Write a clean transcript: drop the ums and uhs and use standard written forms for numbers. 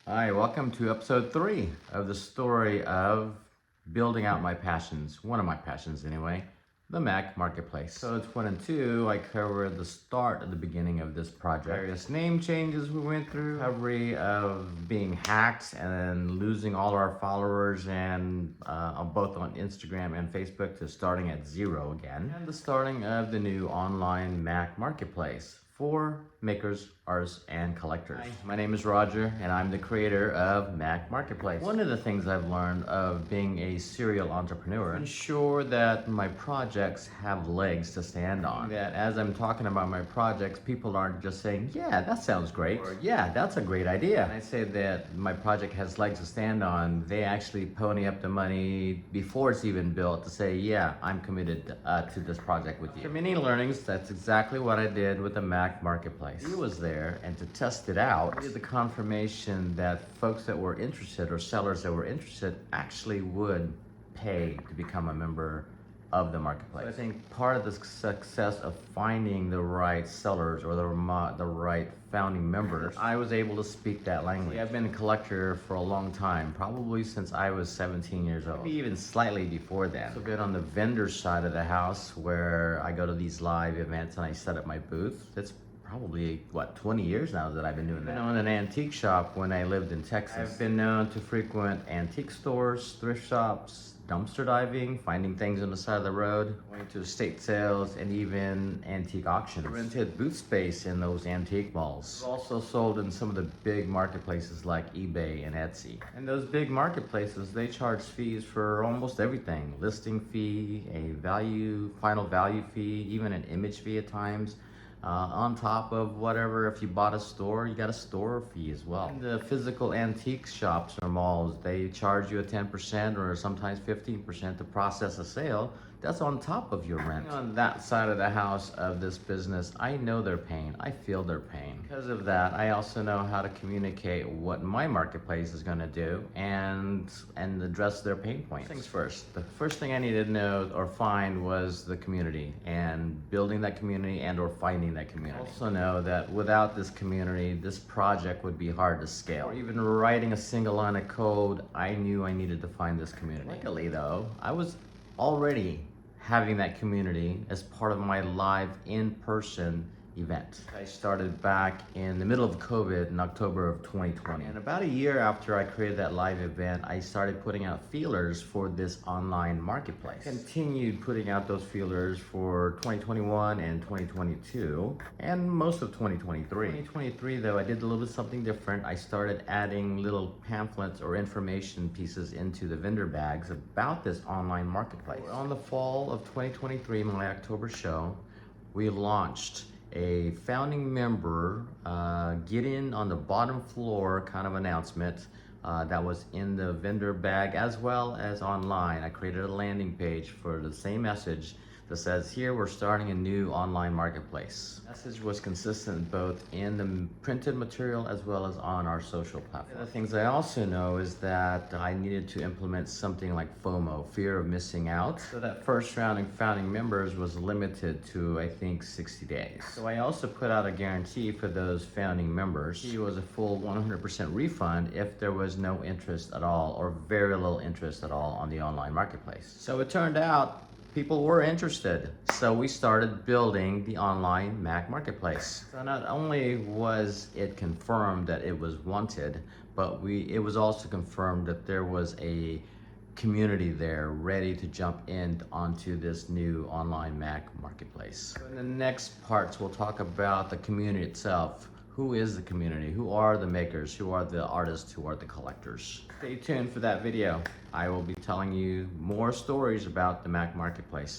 Hi, welcome to episode 3 of the story of building out my passions, one of my passions anyway, the Mac Marketplace. Episodes 1 and 2, I covered the start at the beginning of this project, various name changes we went through, recovery of being hacked and losing all our followers and both on Instagram and Facebook to starting at 0 again, and the starting of the new online Mac Marketplace for makers, artists, and collectors. Hi, my name is Roger, and I'm the creator of Mac Marketplace. One of the things I've learned of being a serial entrepreneur, ensure that my projects have legs to stand on. That as I'm talking about my projects, people aren't just saying, yeah, that sounds great, or yeah, that's a great idea. And I say that my project has legs to stand on, they actually pony up the money before it's even built to say, yeah, I'm committed to this project with you. After many learnings, that's exactly what I did with the Mac Marketplace. He was there, and to test it out, get the confirmation that folks that were interested or sellers that were interested actually would pay to become a member of the marketplace. So I think part of the success of finding the right sellers or the right founding members, I was able to speak that language. See, I've been a collector for a long time, probably since I was 17 years old, maybe even slightly before that. So I've been on the vendor side of the house where I go to these live events and I set up my booth. It's probably, 20 years now that I've been doing that. I've been on an antique shop when I lived in Texas. I've been known to frequent antique stores, thrift shops, dumpster diving, finding things on the side of the road, going to estate sales, and even antique auctions. I rented booth space in those antique malls. I've also sold in some of the big marketplaces like eBay and Etsy. And those big marketplaces, they charge fees for almost everything. Listing fee, final value fee, even an image fee at times. On top of whatever, if you bought a store, you got a store fee as well. And the physical antique shops or malls, they charge you a 10% or sometimes 15% to process a sale. That's on top of your rent. On that side of the house of this business, I know their pain. I feel their pain. Because of that, I also know how to communicate what my marketplace is going to do and address their pain points. Things first. The first thing I needed to know or find was the community, and building that community and or finding that community. I also know that without this community, this project would be hard to scale. Or even writing a single line of code, I knew I needed to find this community. Luckily though, I was already having that community as part of my live in-person event. I started back in the middle of COVID in October of 2020. And about a year after I created that live event, I started putting out feelers for this online marketplace. Continued putting out those feelers for 2021 and 2022 and most of 2023. 2023 though, I did a little bit something different. I started adding little pamphlets or information pieces into the vendor bags about this online marketplace. On the fall of 2023, my October show, we launched a founding member get in on the bottom floor kind of announcement that was in the vendor bag as well as online. I created a landing page for the same message that says, here we're starting a new online marketplace. The message was consistent both in the printed material as well as on our social platform. The things I also know is that I needed to implement something like FOMO, fear of missing out. So that first round of founding members was limited to, I think, 60 days. So I also put out a guarantee for those founding members. It was a full 100% refund if there was no interest at all or very little interest at all on the online marketplace. So it turned out people were interested, so we started building the online Mac Marketplace. So not only was it confirmed that it was wanted, but it was also confirmed that there was a community there ready to jump in onto this new online Mac Marketplace. So in the next parts, we'll talk about the community itself. Who is the community? Who are the makers? Who are the artists? Who are the collectors? Stay tuned for that video. I will be telling you more stories about the Mac Marketplace.